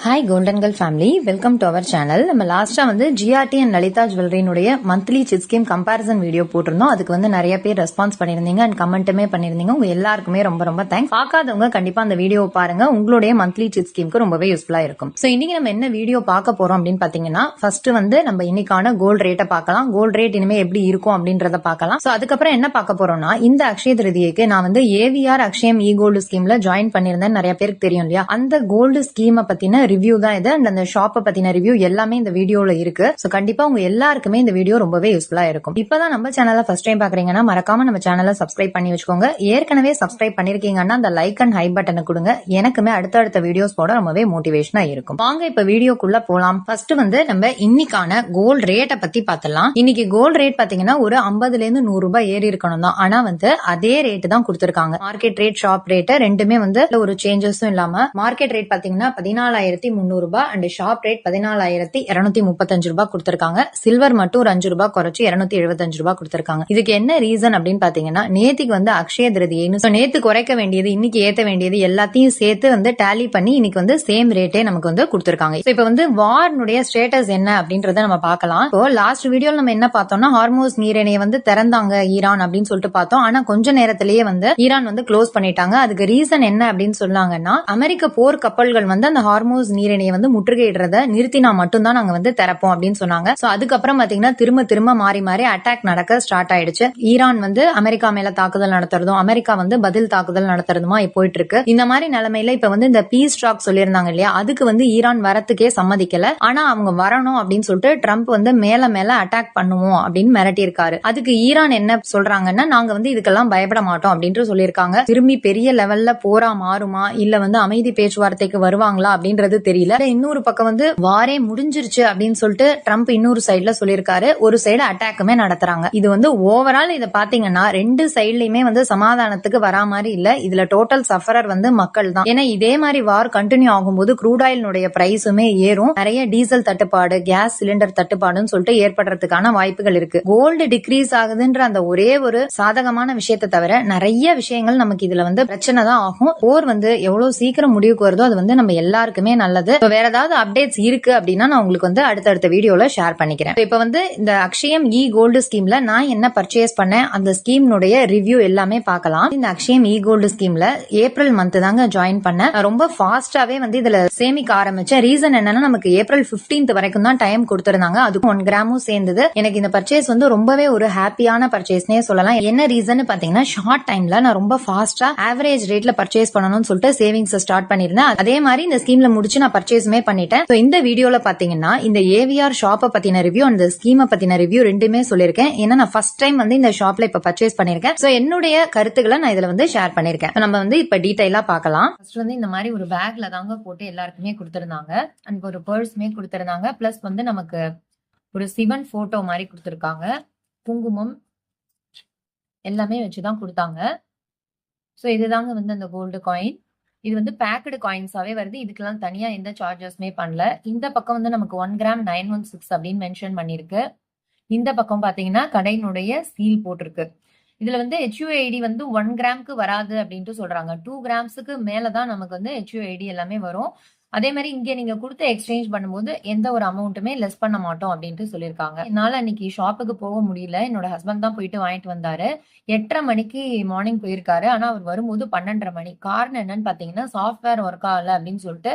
Hi golden girl family, welcome to our channel. நம்ம லாஸ்டா GRT and Lalitha ஜுவல்லரினுடைய monthly chit scheme comparison video போட்டிருந்தோம். அதுக்கு நிறைய பேர் ரெஸ்பான்ஸ் பண்ணிருந்தீங்க அண்ட் கமெண்ட்டுமே பண்ணிருந்தீங்க. உங்க எல்லாருக்குமே ரொம்ப ரொம்ப தேங்க்ஸ். பார்க்காதவங்க கண்டிப்பா அந்த வீடியோ பாருங்க, உங்களுடைய மந்த்லி சிட் ஸ்கீமுக்கு ரொம்பவே யூஸ்ஃபுல்லா இருக்கும். சோ இன்னைக்கு நம்ம என்ன வீடியோ பார்க்க போறோம் அப்படின்னு பாத்தீங்கன்னா, ஃபர்ஸ்ட் நம்ம இன்னைக்கான கோல்டு ரேட்டை பார்க்கலாம். கோல்டு ரேட் இனிமே எப்படி இருக்கும் அப்படின்றத பார்க்கலாம். சோ அதுக்கப்புறம் என்ன பார்க்க போறோம்னா, இந்த அக்ஷய திருதியைக்கு நான் ஏவிஆர் அக்ஷயம் இ கோல்டு ஸ்கீம்ல ஜாயின் பண்ணிருந்தேன். நிறைய பேருக்கு தெரியும் இல்லையா, அந்த கோல்டு ஸ்கீமை பத்தின ரிவ்யூ தான் இது. அந்த ஷாப்பை பத்தின ரிவ்யூ எல்லாமே இந்த வீடியோல இருக்கு. சோ கண்டிப்பா உங்க எல்லாருக்குமே இந்த வீடியோ ரொம்பவே யூஸ்ஃபுல்லா இருக்கும். இப்பதான் நம்ம சேனலை ஃபர்ஸ்ட் டைம் பாக்குறீங்கன்னா மறக்காம நம்ம சேனலை சப்ஸ்கிரைப் பண்ணி வச்சுக்கோங்க. ஏற்கனவே சப்ஸ்கிரைப் பண்ணிருக்கீங்கன்னா அந்த லைக் அண்ட் ஹை பட்டனை கொடுங்க. எனக்குமே அடுத்தடுத்த வீடியோஸ் போட ரொம்பவே மோட்டிவேஷனா இருக்கும். வாங்க இப்ப வீடியோக்குள்ள போலாம். ஃபர்ஸ்ட் நம்ம இன்னைக்கான கோல்டு ரேட்டை பத்தி பார்த்தலாம். இன்னைக்கு கோல்டு ரேட் பாத்தீங்கன்னா ஒரு 50ல இருந்து 100 ரூபாய் ஏறி இருக்கணும் தான். ஆனா அதே ரேட் தான் கொடுத்திருக்காங்க. மார்க்கெட் ரேட், ஷாப் ரேட் ரெண்டுமே ஒரு சேஞ்சஸும் இல்லாம மார்க்கெட் ரேட் பாத்தீங்கன்னா 14,300 ரூபாய் அண்ட் ஷாப் ரேட் 14,235 ரூபாய் கொடுத்திருக்காங்க. சில்வர் மட்டும் ஒரு 5 ரூபாய் குறைச்சு 275 ரூபாய் கொடுத்திருக்காங்க. இதுக்கு என்ன ரீசன் அப்படின்னு பாத்தீங்கன்னா, நேத்திக்கு அக்ஷய திருதியைன்னு நேத்து குறைக்க வேண்டியது இன்னைக்கு ஏத்த வேண்டியது எல்லாத்தையும் சேர்த்து டேலி பண்ணி இன்னைக்கு சேம் ரேட்டே நமக்கு கொடுத்திருக்காங்க. இப்ப வார்னுடைய ஸ்டேட்டஸ் என்ன அப்படின்றத நம்ம பார்க்கலாம். இப்போ லாஸ்ட் வீடியோல நம்ம என்ன பார்த்தோம்னா, ஹார்மோஸ் நீரிணையை திறந்தாங்க ஈரான் அப்படின்னு சொல்லிட்டு பார்த்தோம். ஆனா கொஞ்ச நேரத்திலேயே ஈரான் க்ளோஸ் பண்ணிட்டாங்க. அதுக்கு ரீசன் என்ன அப்படின்னு சொன்னாங்கன்னா, அமெரிக்க போர் கப்பல்கள் அந்த ஹார்மோஸ் நீரிணையை முற்றுகையிடுறத நிறுத்தினா மட்டும்தான் நாங்க திறப்போம் அப்படின்னு சொன்னாங்க. சோ அதுக்கப்புறம் பாத்தீங்கன்னா திரும்ப மாறி மாறி அட்டாக் நடக்க ஸ்டார்ட் ஆயிடுச்சு. ஈரான் அமெரிக்கா மேல தாக்குதல் நடத்துறதும், அமெரிக்கா பதில் தாக்குதல் நடத்துறதுமா போயிட்டு இருக்கு. இந்த மாதிரி நிலைமையில இப்ப இந்த பீஸ் டாக் சொல்லியிருந்தாங்க இல்லையா, அதுக்கு ஈரான் வரத்துக்கே சம்மதிக்கல. ஆனா அவங்க வரணும் அப்படின்னு சொல்லிட்டு ட்ரம்ப் மேல அட்டாக் பண்ணுவோம் அப்படின்னு மிரட்டி இருக்காரு. அதுக்கு ஈரான் என்ன சொல்றாங்கன்னா, நாங்க இதுக்கெல்லாம் பயப்பட மாட்டோம் அப்படின்னு சொல்லியிருக்காங்க. திரும்பி பெரிய லெவல்ல போரா மாறுமா இல்ல அமைதி பேச்சுவார்த்தைக்கு வருவாங்களா அப்படின்றது தெரியல. இன்னொரு பக்கம் வாரே முடிஞ்சிருச்சு அப்படின்னு சொல்லிட்டு ட்ரம்ப் இன்னொரு சைடுல சொல்லியிருக்காரு. ஒரு சைடு அட்டாக்குமே நடத்துறாங்க. இது ஓவரால் இத பாத்தீங்கன்னா ரெண்டு சைட்லயுமே சமாதானத்துக்கு வரா மாதிரி இல்ல. இதுல டோட்டல் சஃபரர் மக்கள் தான். ஏன்னா இதே மாதிரி வார் கண்டினியூ ஆகும்போது க்ரூட் ஆயிலுடைய பிரைஸுமே ஏறும். நிறைய டீசல் தட்டுப்பாடு, கேஸ் சிலிண்டர் தட்டுப்பாடுன்னு சொல்லிட்டு ஏற்படுறதுக்கான வாய்ப்புகள் இருக்கு. கோல்டு டிக்ரீஸ் ஆகுதுன்ற அந்த ஒரே ஒரு சாதகமான விஷயத்தை தவிர நிறைய விஷயங்கள் நமக்கு இதுல பிரச்சனை தான் ஆகும். போர் எவ்வளவு சீக்கிரம் முடிவுக்கு வருதோ அது நம்ம எல்லாருக்குமே நல்லது. வேற ஏதாவது அப்டேட்ஸ் இருக்கு அப்படின்னா நான் உங்களுக்கு அடுத்தடுத்த வீடியோல ஷேர் பண்ணிக்கிறேன். இப்ப இந்த அக்ஷயம் இ கோல்டு ஸ்கீம்ல நான் என்ன பர்ச்சேஸ் பண்ணேன், அந்த ஸ்கீம்னுடைய ரிவ்யூ எல்லாமே பார்க்கலாம். இந்த அக்ஷயம் இ கோல்டு ஸ்கீம்ல ஏப்ரல் மந்த் தாங்க ஜாயின் பண்ணேன். ரொம்ப ஃபாஸ்டாவே இதுல சேமிக்க ஆரம்பிச்சேன். ரீசன் என்னன்னா, நமக்கு ஏப்ரல் 15th வரைக்கும் தான் டைம் கொடுத்திருந்தாங்க. அதுக்கு 1 கிராமும் சேர்ந்தது. எனக்கு இந்த பர்ச்சேஸ் ரொம்பவே ஒரு ஹாப்பியான பர்ச்சேஸ்னே சொல்லலாம். என்ன ரீசன் பாத்தீங்கன்னா, ஷார்ட் டைம்ல நான் ரொம்ப ஃபாஸ்டா ஆவரேஜ் ரேட்ல பர்ச்சேஸ் பண்ணணும்னு சொல்லிட்டு சேவிங்ஸ் ஸ்டார்ட் பண்ணிருந்தேன். அதே மாதிரி இந்த ஸ்கீம்ல முடிச்சு நான் பர்ச்சேஸ்மே பண்ணிட்டேன். இந்த வீடியோல பாத்தீங்கன்னா இந்த ஏவிஆர் ஷாப்பை பத்தின ரிவ்யூ அந்த ஸ்கீமை பத்தின ரிவ்யூ ரெண்டுமே சொல்லிருக்கேன். ஏன்னா நான் ஃபர்ஸ்ட் டைம் இந்த ஷாப்ல இப்ப பர்ச்சேஸ் பண்ணிருக்கேன். சோ என்னுடைய கருத்துக்களை நான் இதுல ஷேர் பண்ணிருக்கேன். நம்ம இப்ப டீடைலா பார்க்கலாம். ஃபர்ஸ்ட் இந்த மாதிரி ஒரு பேக்ல தாங்க போட்டு எல்லாருக்குமே கொடுத்திருந்தாங்க. அண்ட் ஒரு பர்ஸ்மே கொடுத்திருந்தாங்க. பிளஸ் நமக்கு ஒரு சிவன் போட்டோ மாதிரி கொடுத்திருக்காங்க. குங்குமம் எல்லாமே வச்சுதான் கொடுத்தாங்க. சோ இதுதாங்க அந்த கோல்டு காயின். இது பேக்கடு காயின்ஸாவே வருது. இதுக்கெல்லாம் தனியா எந்த சார்ஜஸ்மே பண்ணல. இந்த பக்கம் நமக்கு 1 கிராம் 916 அப்படின்னு மென்ஷன் பண்ணிருக்கு. இந்த பக்கம் பாத்தீங்கன்னா கடையினுடைய சீல் போட்டிருக்கு. இதுல HUID 1 கிராம்க்கு வராது அப்படின்ட்டு சொல்றாங்க. 2 கிராம்ஸுக்கு மேலதான் நமக்கு HUID எல்லாமே வரும். அதே மாதிரி இங்க நீங்க கொடுத்து எக்ஸ்சேஞ்ச் பண்ணும்போது எந்த ஒரு அமௌண்ட்டுமே லெஸ் பண்ண மாட்டோம் அப்படின்ட்டு சொல்லியிருக்காங்க. என்னால அன்னைக்கு ஷாப்புக்கு போக முடியல. என்னோட ஹஸ்பண்ட் தான் போயிட்டு வாங்கிட்டு வந்தாரு. 8:30 மணிக்கு மார்னிங் போயிருக்காரு. ஆனா அவர் வரும்போது 12:30 மணி. காரணம் என்னன்னு பாத்தீங்கன்னா, சாஃப்ட்வேர் ஒர்க் ஆகல அப்படின்னு சொல்லிட்டு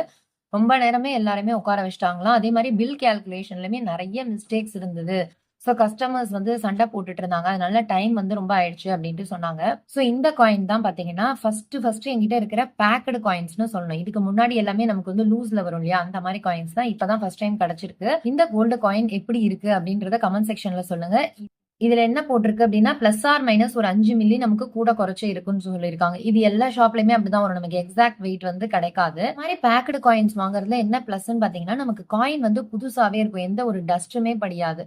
ரொம்ப நேரமே எல்லாருமே உட்கார வச்சிட்டாங்களாம். அதே மாதிரி பில் கேல்குலேஷன்லயுமே நிறைய மிஸ்டேக்ஸ் இருந்தது. சோ கஸ்டமர்ஸ் சண்டை போட்டுட்டு இருந்தாங்க. அதனால டைம் ரொம்ப ஆயிடுச்சு அப்படின்ட்டு சொன்னாங்க. சோ இந்த காயின் தான் பாத்தீங்கன்னா ஃபர்ஸ்ட் என்கிட்ட இருக்கிற பேக்கடு காயின்ஸ்னு சொல்லணும். இதுக்கு முன்னாடி எல்லாமே நமக்கு லூஸ்ல வரும் இல்லையா, அந்த மாதிரி காயின்ஸ் தான் இப்பதான் ஃபர்ஸ்ட் டைம் கிடைச்சிருக்கு. இந்த கோல்டு காயின் எப்படி இருக்கு அப்படின்றத கமெண்ட் செக்ஷன்ல சொல்லுங்க. இதுல என்ன போட்டிருக்கு அப்படின்னா, பிளஸ் ஆர் மைனஸ் ஒரு 5 மில்லி நமக்கு கூட குறைச்சு இருக்குன்னு சொல்லியிருக்காங்க. இது எல்லா ஷாப்லயுமே அப்படிதான் வரும். நமக்கு எக்ஸாக்ட் வெயிட் கிடைக்காது. இந்த மாதிரி பேக்கடு காயின்ஸ் வாங்குறதுல என்ன பிளஸ்ன்னு பாத்தீங்கன்னா, நமக்கு காயின் புதுசாவே இருக்கும். எந்த ஒரு டஸ்ட்டுமே படியாது.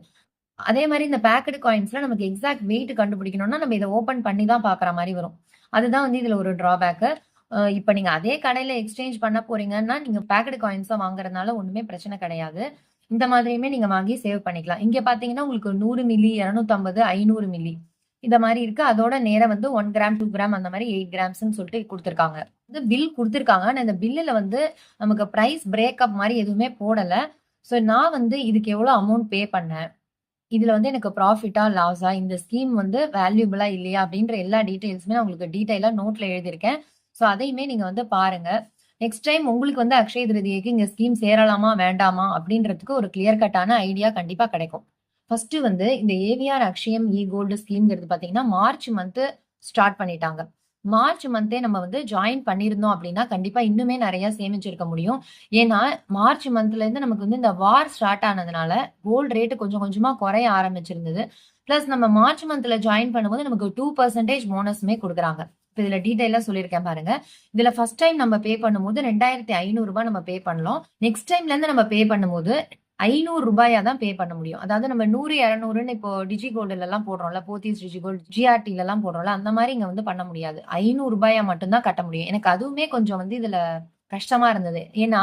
அதே மாதிரி இந்த பேக்கடு காயின்ஸ்ல நமக்கு எக்ஸாக்ட் வெயிட் கண்டுபிடிக்கணும்னா நம்ம இதை ஓபன் பண்ணி தான் பாக்குற மாதிரி வரும். அதுதான் இதுல ஒரு டிராபேக். இப்ப நீங்க அதே கடையில எக்ஸ்சேஞ்ச் பண்ண போறீங்கன்னா நீங்க பேக்கடு காயின்ஸா வாங்குறதுனால ஒண்ணுமே பிரச்சனை கிடையாது. இந்த மாதிரியுமே நீங்க வாங்கி சேவ் பண்ணிக்கலாம். இங்க பாத்தீங்கன்னா உங்களுக்கு 100 மில்லி, 250, 500 மில்லி இந்த மாதிரி இருக்கு. அதோட நேரம் 1 கிராம், 2 கிராம் அந்த மாதிரி 8 கிராம்ஸ் சொல்லிட்டு கொடுத்திருக்காங்க. வந்து பில் குடுத்துருக்காங்க. ஆனா இந்த பில்லுல வந்து நமக்கு பிரைஸ் பிரேக்கப் மாரி எதுவுமே போடல. ஸோ நான் வந்து இதுக்கு எவ்வளோ அமௌண்ட் பே பண்ணேன்? இதுல வந்து எனக்கு ப்ராஃபிட்டா? லாஸா? இந்த ஸ்கீம் வந்து வேல்யூபிளா? இல்லையா? அப்படின்ற எல்லா டீட்டெயில்ஸுமே நான் உங்களுக்கு டீட்டெயிலா நோட்ல எழுதியிருக்கேன். ஸோ அதையுமே நீங்க வந்து பாருங்க. நெக்ஸ்ட் டைம் உங்களுக்கு வந்து அக்ஷய திருதியைக்கு இங்க ஸ்கீம் சேரலாமா? வேண்டாமா? அப்படின்றதுக்கு ஒரு கிளியர் கட்டான ஐடியா கண்டிப்பா கிடைக்கும். ஃபர்ஸ்ட் வந்து இந்த ஏவிஆர் அக்ஷயம் இ கோல்டு ஸ்கீம்ங்கிறது பார்த்தீங்கன்னா, மார்ச் மந்த் ஸ்டார்ட் பண்ணிட்டாங்க. மார்ச் மந்தே நம்ம வந்து ஜாயின் பண்ணியிருந்தோம் அப்படின்னா, கண்டிப்பா இன்னுமே நெறைய சேமிச்சிருக்க முடியும். ஏன்னா, மார்ச் மந்த்லேருந்து நமக்கு வந்து இந்த வார் ஸ்டார்ட் ஆனதுனால, கோல்ட் ரேட் கொஞ்சம் கொஞ்சமா குறைய ஆரம்பிச்சிருந்தது. பிளஸ் நம்ம மார்ச் மந்த்ல ஜாயின் பண்ணும்போது நமக்கு 2% போனஸுமே குடுக்குறாங்க. இப்ப இதுல டீட்டெயிலா சொல்லியிருக்கேன் பாருங்க. இதுல ஃபர்ஸ்ட் டைம் நம்ம பே பண்ணும்போது ரூ. 2,500 நம்ம பே பண்ணலாம். நெக்ஸ்ட் டைம்லேருந்து நம்ம பே பண்ணும்போது ரூ. 500 தான் பே பண்ண முடியும். அதாவது நம்ம 100, 200ன்னு இப்போ டிஜி கோல்டுலலாம் போடுறோம்ல, போத்தீஸ் டிஜி கோல்டு, ஜிஆர்டிலலாம் போடுறோம்ல, அந்த மாரி இங்க வந்து பண்ண முடியாது. ரூ. 500 மட்டும் தான் கட்ட முடியும். எனக்கு அதுவுமே கொஞ்சம் வந்து இதுல கஷ்டமா இருந்தது. ஏன்னா,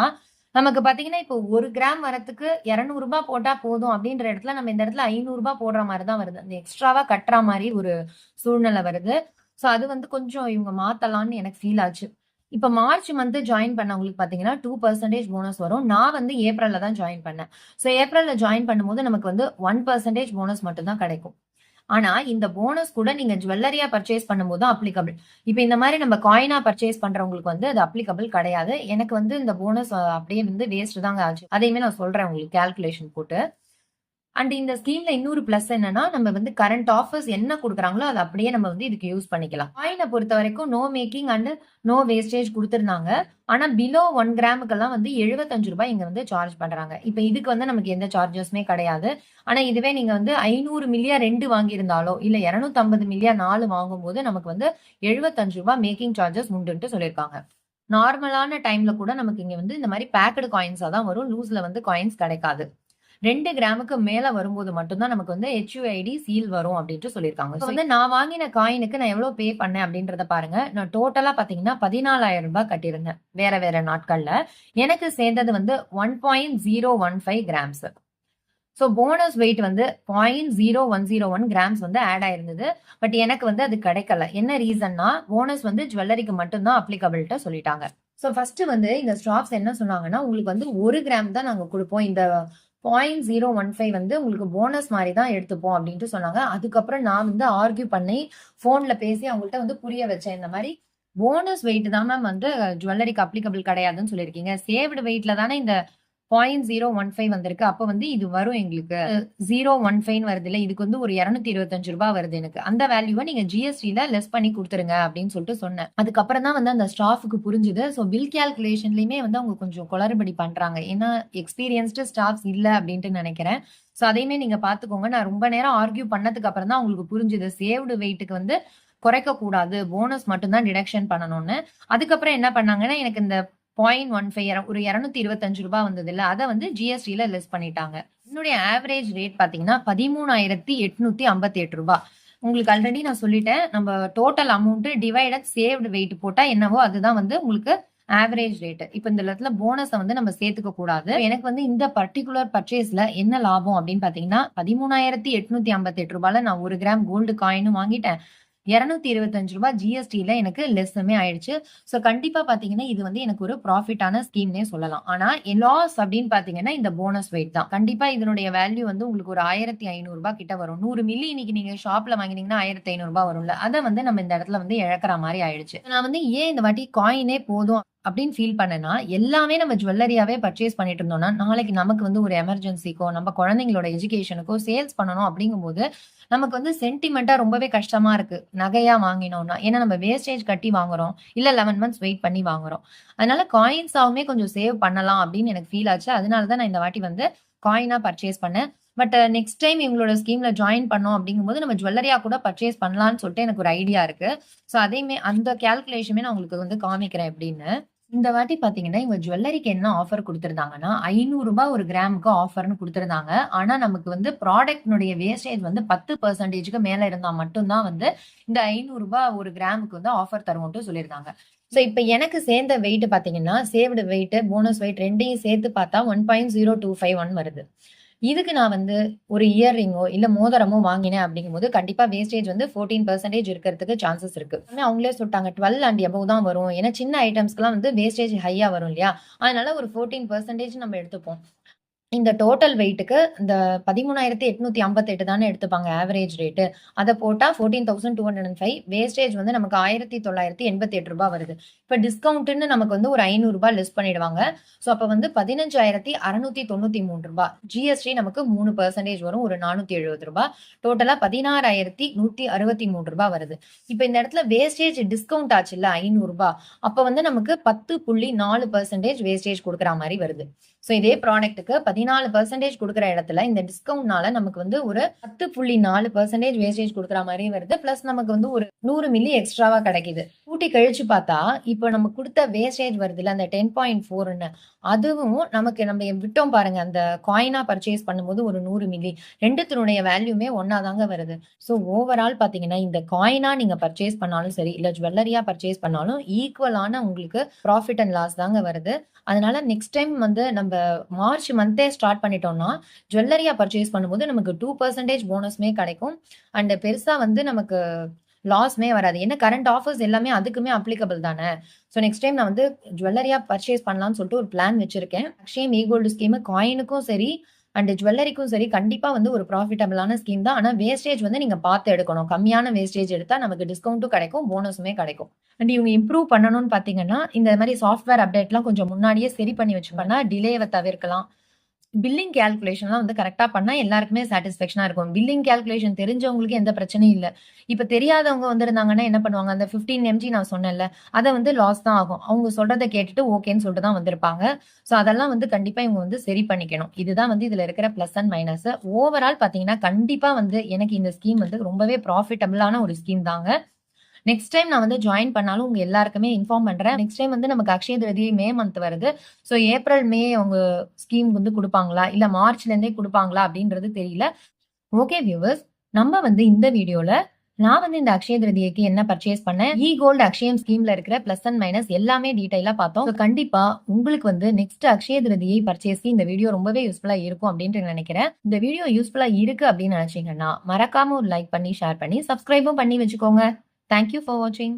நமக்கு பாத்தீங்கன்னா, இப்போ 1 கிராம் வரதுக்கு ரூ. 200 போட்டா போதும் அப்படின்ற இடத்துல, நம்ம இந்த இடத்துல ரூ. 500 போடுற மாரி தான் வருது. அந்த எக்ஸ்ட்ராவா கட்டுற மாரி ஒரு சூழ்நிலை வருது. ஸோ அது வந்து கொஞ்சம் இவங்க மாத்தலாம்னு எனக்கு ஃபீல் ஆச்சு. இப்ப மார்ச் மந்த் ஜாயின் பண்ணவங்களுக்கு பாத்தீங்கன்னா 2% போனஸ் வரும். நான் வந்து ஏப்ரல்ல தான் ஜாயின் பண்ணேன். ஸோ ஏப்ரல்ல ஜாயின் பண்ணும்போது நமக்கு வந்து 1% போனஸ் மட்டும் தான் கிடைக்கும். ஆனா இந்த போனஸ் கூட நீங்க ஜுவல்லரியா பர்ச்சேஸ் பண்ணும்போது தான் அப்ளிகபிள். இப்ப இந்த மாரி நம்ம காயினா பர்ச்சேஸ் பண்றவங்களுக்கு வந்து அது அப்ளிகபிள் கிடையாது. எனக்கு வந்து இந்த போனஸ் அப்படியே வந்து வேஸ்ட் தாங்க ஆச்சு. அதையுமே நான் சொல்றேன் உங்களுக்கு கால்குலேஷன் போட்டு. அண்ட் இந்த ஸ்கீம்ல இன்னொரு பிளஸ் என்னன்னா, நம்ம வந்து கரண்ட் ஆஃபர்ஸ் என்ன குடுக்குறாங்களோ, அத அப்படியே நம்ம வந்து இதுக்கு யூஸ் பண்ணிக்கலாம். காயின பொறுத்தவரைக்கும் no making and no wastage குடுத்திருந்தாங்க. ஆனா பிலோ 1 கிராமுக்கெல்லாம் வந்து ரூ. 75 இங்க வந்து சார்ஜ் பண்றாங்க. இப்ப இதுக்கு வந்து நமக்கு எந்த சார்ஜஸுமே கிடையாது. ஆனா இதுவே நீங்க வந்து 500 மில்லியா 2 வாங்கியிருந்தாலோ, இல்ல 250 மில்லியா 4 வாங்கும்போது நமக்கு வந்து ரூ. 75 மேக்கிங் சார்ஜஸ் உண்டுன்ட்டு சொல்லியிருக்காங்க. நார்மலான டைம்ல கூட நமக்கு இங்க வந்து இந்த மாரி பேக்டு காயின்ஸா தான் வரும். லூஸ்ல வந்து காயின்ஸ் கிடைக்காது. 2 கிராமுக்கு மேல வரும்போது மட்டும் தான் நமக்கு வந்து HUID சீல் வரும் அப்டின்ட்டு சொல்லியிருக்காங்க. ஸோ வந்து நான் வாங்கின காயினுக்கு நான் எவ்வளோ பே பண்ணேன் அப்டின்றத பாருங்க. நான் டோட்டலா பார்த்தீங்கன்னா ரூ. 14,000 கட்டியிருந்தேன். வேற வேற நாட்கள்ல. எனக்கு சேர்ந்தது வந்து 1.015 கிராம்ஸ். ஸோ போனஸ் வெயிட் வந்து 0.0101 கிராம்ஸ் வந்து ஆட் ஆயிருந்தது. பட் எனக்கு வந்து அது கிடைக்கல. என்ன ரீசன்னா, போனஸ் வந்து ஜுவல்லரிக்கு மட்டும் தான் அப்ளிகபிள்ட்ட சொல்லிட்டாங்க. ஸோ ஃபர்ஸ்ட் வந்து இந்த ஸ்டாஃப்ஸ் என்ன சொன்னாங்கன்னா, உங்களுக்கு வந்து 1 கிராம் தான் நாங்க குடுப்போம். இந்த 0.015 வந்து உங்களுக்கு போனஸ் மாரி தான் எடுத்துப்போம் அப்டின்ட்டு சொன்னாங்க. அதுக்கப்புறம் நான் வந்து ஆர்க்யூ பண்ணி, ஃபோன்ல பேசி அவங்கள்ட்ட வந்து புரிய வச்சேன். இந்த மாரி போனஸ் வெயிட் தான் மேம் வந்து ஜுவல்லரிக்கு அப்ளிகபிள் கிடையாதுன்னு சொல்லியிருக்கீங்க. சேவ்டு வெயிட்ல தானே இந்த 0.015 வந்திருக்கு. அப்ப வந்து இது வரும் எங்களுக்கு. 015 வருதுல்ல. இதுக்கு வந்து ஒரு ரூ. 225 வருது எனக்கு. அந்த வேல்யூவ நீங்க ஜிஎஸ்டில லெஸ் பண்ணி குடுத்துருங்க அப்படின்னு சொல்லிட்டு சொன்னேன். அதுக்கப்புறம் தான் வந்து அந்த ஸ்டாஃப்க்கு புரிஞ்சுது. ஸோ பில் கால்குலேஷன்லயுமே வந்து அவங்க கொஞ்சம் குளறுபடி பண்றாங்க. ஏன்னா எக்ஸ்பீரியன்ஸ்டு ஸ்டாஃப்ஸ் இல்ல அப்படின்ட்டு நெனைக்கிறேன். ஸோ அதையுமே நீங்க பார்த்துக்கோங்க. நான் ரொம்ப நேரம் ஆர்க்யூ பண்ணதுக்கு அப்புறம் தான் அவங்களுக்கு புரிஞ்சுது. சேவ்டு வெயிட்க்கு வந்து குறைக்க கூடாது. போனஸ் மட்டும் தான் டிடக்ஷன் பண்ணணும்னு. அதுக்கப்புறம் என்ன பண்ணாங்கன்னா, எனக்கு இந்த 0.15 ஒரு ரூ. 225 வந்ததுல்ல, அத வந்து ஜிஎஸ்டில லெஸ் பண்ணிட்டாங்க. என்னுடைய ஆவரேஜ் ரேட் பார்த்தீங்கன்னா, ரூ. 13,858. உங்களுக்கு ஆல்ரெடி நான் சொல்லிட்டேன். நம்ம total amount divided saved weight போட்டா என்னவோ அதுதான் வந்து உங்களுக்கு ஆவரேஜ் ரேட். இப்ப இந்த இடத்துல போனஸ வந்து நம்ம சேர்த்துக்க கூடாது. எனக்கு வந்து இந்த பர்ட்டிகுலர் பர்ச்சேஸ்ல என்ன லாபம் அப்படின்னு பார்த்தீங்கன்னா, ரூ. 13,858 நான் 1 கிராம் கோல்டு காயினும் வாங்கிட்டேன். ரூ. 225 ஜிஎஸ்டில எனக்கு லெஸ்ஸுமே ஆயிடுச்சு. ஸோ கண்டிப்பா பார்த்தீங்கன்னா, இது வந்து எனக்கு ஒரு ப்ராஃபிட்டான ஸ்கீம்னே சொல்லலாம். ஆனா லாஸ் அப்படின்னு பார்த்தீங்கன்னா, இந்த போனஸ் வெயிட் தான். கண்டிப்பா இதனுடைய வேல்யூ வந்து உங்களுக்கு ஒரு ரூ. 1,500 கிட்ட வரும். 100 மில்லி இன்னைக்கு நீங்க ஷாப்ல வாங்கினீங்கன்னா ரூ. 1,500 வரும்ல. அத வந்து நம்ம இந்த இடத்துல வந்து இழக்கிற மாரி ஆயிடுச்சு. நான் வந்து ஏன் இந்த வாட்டி காயினே போதும் அப்படின்னு ஃபீல் பண்ணேன்னா, எல்லாமே நம்ம ஜுவல்லரியாவே பர்ச்சேஸ் பண்ணிட்டு இருந்தோம்னா, நாளைக்கு நமக்கு வந்து ஒரு எமர்ஜென்சிக்கோ, நம்ம குழந்தைங்களோட எஜுகேஷனுக்கோ சேல்ஸ் பண்ணணும் அப்படிங்கும்போது, நமக்கு வந்து சென்டிமென்ட்டா ரொம்பவே கஷ்டமா இருக்கு. நகையா வாங்கினோம்னா. ஏன்னா நம்ம வேஸ்டேஜ் கட்டி வாங்குறோம். இல்ல 11 மந்த்ஸ் வெயிட் பண்ணி வாங்குறோம். அதனால காயின்ஸாவுமே கொஞ்சம் சேவ் பண்ணலாம் அப்படின்னு எனக்கு ஃபீல் ஆச்சு. அதனால தான் நான் இந்த வாட்டி வந்து காயினா பர்ச்சேஸ் பண்ணேன். பட் நெக்ஸ்ட் டைம் இவங்களோட ஸ்கீம்ல ஜாயின் பண்ணோம் அப்படிங்கும்போது, நம்ம ஜுவல்லரியா கூட பர்ச்சேஸ் பண்ணலாம்னு சொல்லிட்டு எனக்கு ஒரு ஐடியா இருக்கு. ஸோ அதையுமே அந்த கால்குலேஷனுமே நான் உங்களுக்கு வந்து காமிக்கிறேன் எப்படின்னு. இந்த வாட்டி பாத்தீங்கன்னா, இவங்க ஜுவல்லரிக்கு என்ன ஆஃபர் குடுத்திருந்தாங்கன்னா, ரூ. 500 ஒரு கிராமுக்கு ஆஃபர்ன்னு குடுத்திருந்தாங்க. ஆனா, நமக்கு வந்து ப்ராடக்ட்னுடைய வேஸ்டேஜ் வந்து 10%க்கு மேல இருந்தா மட்டும் தான் வந்து, இந்த ரூ. 500 ஒரு கிராமுக்கு வந்து ஆஃபர் தருவோம்ட்டு சொல்லியிருந்தாங்க. ஸோ, இப்ப எனக்கு சேர்ந்த வெயிட் பாத்தீங்கன்னா, சேவ்டு வெயிட், போனஸ் வெயிட் 2யும் சேர்த்து பார்த்தா 1.0251 வருது. இதுக்கு நான் வந்து ஒரு இயர்ரிங்கோ இல்ல மோதிரமோ வாங்கினேன் அப்படிங்கும்போது கண்டிப்பா வேஸ்டேஜ் வந்து 14% இருக்கிறதுக்கு சான்சஸ் இருக்கு. அவங்களே சொல்லிட்டாங்க 12 அண்ட் எபோவ் தான் வரும். ஏன்னா சின்ன ஐட்டம்ஸ்க்குலாம் வந்து வேஸ்டேஜ் ஹையா வரும் இல்லையா? அதனால ஒரு 14% நம்ம எடுத்துப்போம். இந்த டோட்டல் வெயிட்டுக்கு இந்த 13,858 தானே எடுத்துப்பாங்க ஆவரேஜ் ரேட்டு. அத போட்டா 14,205 வேஸ்டேஜ் வந்து நமக்கு ரூ. 1,988 வருது. இப்ப டிஸ்கவுண்ட்ன்னு நமக்கு வந்து ஒரு ரூ. 500 லெஸ் பண்ணிடுவாங்க. சோ அப்ப வந்து ரூ. 15,693. ஜிஎஸ்டி நமக்கு 3% வரும். ஒரு ரூ. 470. டோட்டலா ரூ. 16,163 வருது. இப்ப இந்த இடத்துல வேஸ்டேஜ் டிஸ்கவுண்ட் ஆச்சுல்ல ரூ. 500. அப்ப வந்து நமக்கு 10.4% வேஸ்டேஜ் குடுக்குற மாரி வருது. சோ இதே ப்ராடக்ட்டுக்கு 14% குடுக்குற இடத்துல இந்த டிஸ்கவுண்ட்னால நமக்கு வந்து ஒரு 10.4% வேஸ்டேஜ் குடுக்குற மாரி வருது. பிளஸ் நமக்கு வந்து ஒரு 100 மில்லி எக்ஸ்ட்ராவா கிடைக்குது. கூட்டி கழிச்சு பார்த்தா, இப்போ நம்ம குடுத்த வேஸ்டேஜ் வருதுல்ல அந்த 10.4ன்னு அதுவும் நமக்கு நம்ம விட்டோம் பாருங்க. அந்த காயினா பர்ச்சேஸ் பண்ணும்போது ஒரு 100 மில்லி 2த்தினுடைய வேல்யூமே ஒண்ணா தாங்க வருது. சோ ஓவரால் பார்த்தீங்கன்னா, இந்த காயினா நீங்க பர்ச்சேஸ் பண்ணாலும் சரி, இல்ல ஜுவல்லரியா பர்ச்சேஸ் பண்ணாலும் ஈக்குவலான உங்களுக்கு ப்ராஃபிட் அண்ட் லாஸ் தாங்க வருது. அதனால நெக்ஸ்ட் டைம் வந்து நம்ம மார்ச் மந்தே ஸ்டார்ட் பண்ணிட்டோம்னா, ஜுவல்லரியா பர்ச்சேஸ் பண்ணும்போது நமக்கு 2% போனஸுமே கிடைக்கும். அண்ட் பெருசா வந்து நமக்கு லாஸ்மே வராது. ஏன்னா கரண்ட் ஆஃபர்ஸ் எல்லாமே அதுக்குமே அப்ளிகபிள் தானே. ஸோ நெக்ஸ்ட் டைம் நான் வந்து ஜுவல்லரியா பர்ச்சேஸ் பண்ணலாம்னு சொல்லிட்டு ஒரு பிளான் வச்சிருக்கேன். அக்ஷயம் கோல்டு ஸ்கீம் காயினுக்கும் சரி அண்ட் ஜுவல்லரிக்கும் சரி கண்டிப்பா வந்து ஒரு ப்ராஃபிட்டபிளான ஸ்கீம் தான். ஆனா வேஸ்டேஜ் வந்து நீங்க பார்த்து எடுக்கணும். கம்மியான வேஸ்டேஜ் எடுத்தா நமக்கு டிஸ்கவுண்ட்டும் கிடைக்கும், போனஸுமே கிடைக்கும். அண்ட் இவங்க இம்ப்ரூவ் பண்ணணும்னு பார்த்தீங்கன்னா, இந்த மாரி சாஃப்ட்வேர் அப்டேட்லாம் கொஞ்சம் முன்னாடியே சரி பண்ணி வச்சுப்பாங்கன்னா டிலேவ தவிர்க்கலாம். பில்லிங் கால்குலேஷன்லாம் வந்து கரெக்ட்டா பண்ணா எல்லாருக்குமே சாட்டிஸ்ஃபேக்ஷனா இருக்கும். பில்லிங் கால்குலேஷன் தெரிஞ்சவங்களுக்கு எந்த பிரச்சனையும் இல்ல. இப்ப தெரியாதவங்க வந்திருந்தாங்கன்னா என்ன பண்ணுவாங்க, அந்த 15 எம்ஜி நான் சொன்னேன்ல, அத வந்து லாஸ் தான் ஆகும். அவங்க சொல்றத கேட்டுட்டு ஓகேன்னு சொல்லிட்டு தான் வந்திருப்பாங்க. ஸோ அதெல்லாம் வந்து கண்டிப்பா இவங்க வந்து சரி பண்ணிக்கணும். இதுதான் வந்து இதுல இருக்கிற பிளஸ் அண்ட் மைனஸ். ஓவரால் பார்த்தீங்கன்னா, கண்டிப்பா வந்து எனக்கு இந்த ஸ்கீம் வந்து ரொம்பவே ப்ராஃபிட்டபிளான ஒரு ஸ்கீம் தாங்க. நெக்ஸ்ட் டைம் நான் வந்து ஜாயின் பண்ணாலும் உங்க எல்லாருக்குமே இன்ஃபார்ம் பண்றேன். நெக்ஸ்ட் டைம் வந்து நமக்கு அக்ஷய திருதியை மே மந்த் வருது. ஸோ ஏப்ரல், மே அவங்க ஸ்கீம் வந்து குடுப்பாங்களா? இல்ல மார்ச்ல இருந்தே குடுப்பாங்களா? அப்படின்றது தெரியல. ஓகே வியூவர்ஸ், நம்ம வந்து இந்த வீடியோல நான் வந்து இந்த அக்ஷய திருதியைக்கு என்ன பர்ச்சேஸ் பண்ணேன், கோல்டு அக்ஷயம் ஸ்கீம்ல இருக்கிற பிளஸ் அண்ட் மைனஸ் எல்லாமே டீடைலா பார்த்தோம். So கண்டிப்பா உங்களுக்கு வந்து நெக்ஸ்ட் அக்ஷய திருதியை பர்ச்சேஸ்க்கு இந்த வீடியோ ரொம்பவே யூஸ்ஃபுல்லா இருக்கும் அப்படின்ட்டு நினைக்கிறேன். இந்த வீடியோ யூஸ்ஃபுல்லா இருக்கு அப்படின்னு நினைச்சீங்கன்னா மறக்காம ஒரு லைக் பண்ணி ஷேர் பண்ணி சப்ஸ்கிரைபும் பண்ணி வச்சுக்கோங்க. தேங்க் யூ ஃபார் வாட்சிங்.